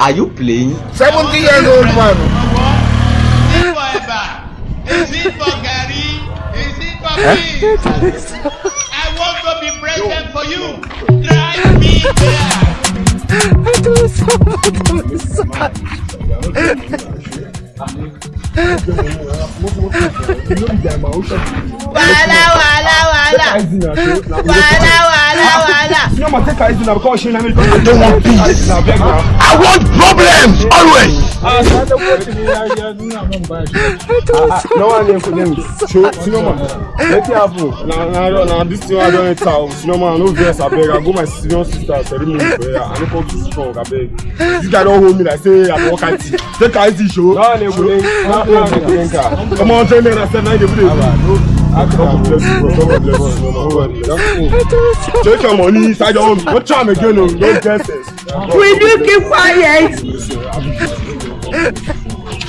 Are you playing? 70 years old man. Is it for Gary? Is it for me? I want to be present for you. Drive me I want problems always. No one name for them. Let it happen. Now this thing I don't tell. I no verse. I beg. I go my senior sister. Ceremony prayer. I don't come too strong. I beg. This guy don't hold me like say I walk at it. Take a easy show. No one name. Come on, join me. I said 9 every day. God bless you, bro. Take your money inside your home. Don't try me again. Don't guess it. Will you keep quiet?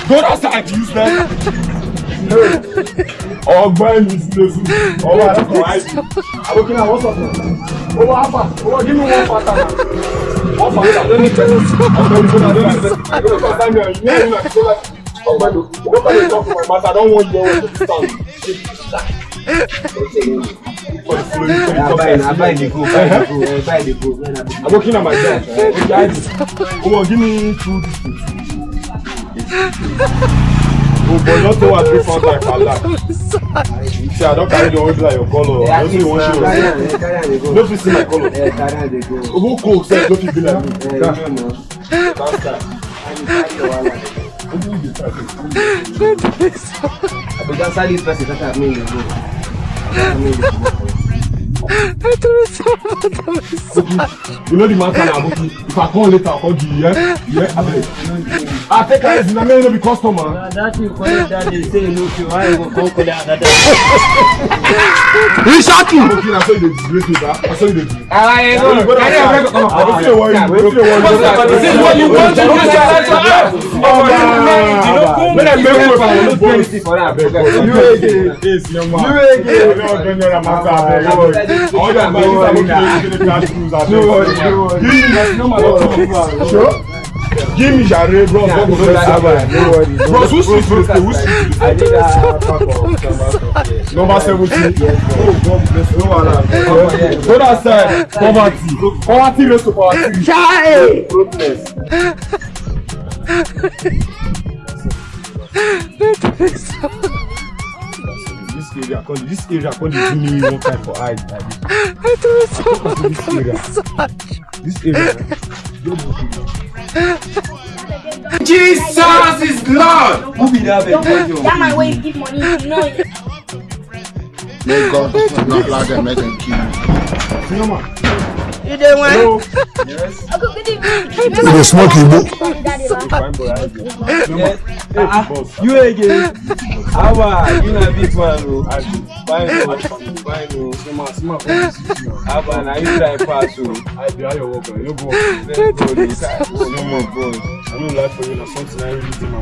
Go outside, useless. Oh, man, this is oh, I don't know. I'm looking at what's up now. Oh, Alpha. Oh, give me one pattern. One pattern. I don't need to. I don't want you to stand. I'm working on myself. Come on, give me 2 Oh, but not so I drink found like Allah. See, I don't carry the orange like your color. I don't see one show. No fit see my color. Who cooks? No fit be like me. That's that. I began study person that I mean. You know the man can have if I call later, I'll call you, yeah, I beg. I take her as in a man, no be customer. That you call it that they say look you, I will go call that another. We shot you. Okay, I saw you the disgrace me, I saw you the disgrace. I don't say what you want to give me Jare, bro. Bro, who's number 17. Oh, God bless you. Go that side. Poverty. Poverty race to poverty. This area call give me one time for eyes like this area. Jesus is Lord. Who be that? That my way you give money, you know it. May God not allow them make them kill you. You don't want? Yes. Okay, good evening. It is smoking book. You again? How are you? Not big man, fine. How about now you try pass? I be your worker. You go. No more, bro. I don't like for you. Now something I really do. My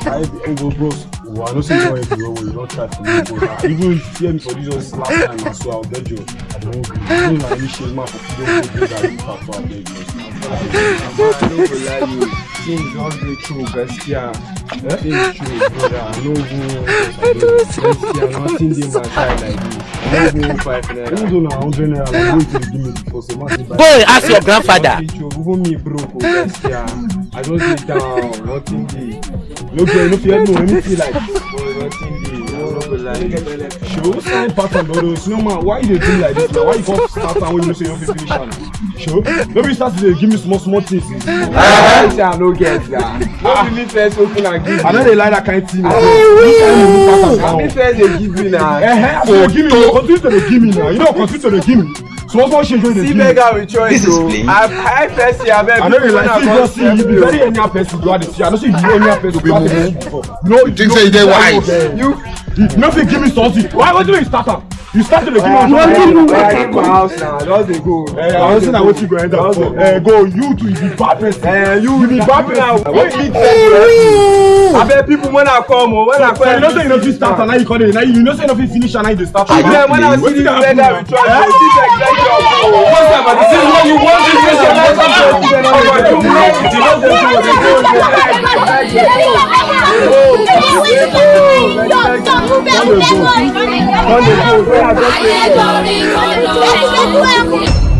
I go, bros. I don't see why you don't try to me. Even if you hear me for this last time, I swear I'll beg you. I don't know any shame man for people who do that. You can't for beg you. I don't lie you. Things don't be true, Gaskia. Things true, brother. I know who. Nothing in my side like this. I know who 5 naira. Even though 100 naira, I'm going to give me before so much. Boy, ask your grandfather. Even me broke, Gaskia. I don't sit down. Nothing dey. No fear, no anything like. Nothing dey. Show sign pattern, brother. No man, why you do like this? Why you come start and when you say you finish am? Show. Nobody start to give me small things. I shall no get that. No really first open and give. I know they like that kind of thing. I first they give me now. So give me, continue to give me now. You know, continue to give me. So what's change when they see give me? beggar with choice. I first see a I know they like see just see you be very any person to have see. I know see you any person to have no, you think say they wise? You nothing give me something. Why do you start up? You start to give me my house now. Just dey go. I was saying I want you go end up. Go you to be bad person. You be bad person. What big person? I bet people when I come when I come. You know say you no fit start and now you call it. Now you know say you no fit finish and now you dey start. When I see this beggar with choice, What's that? But this is what you want to use your life Don't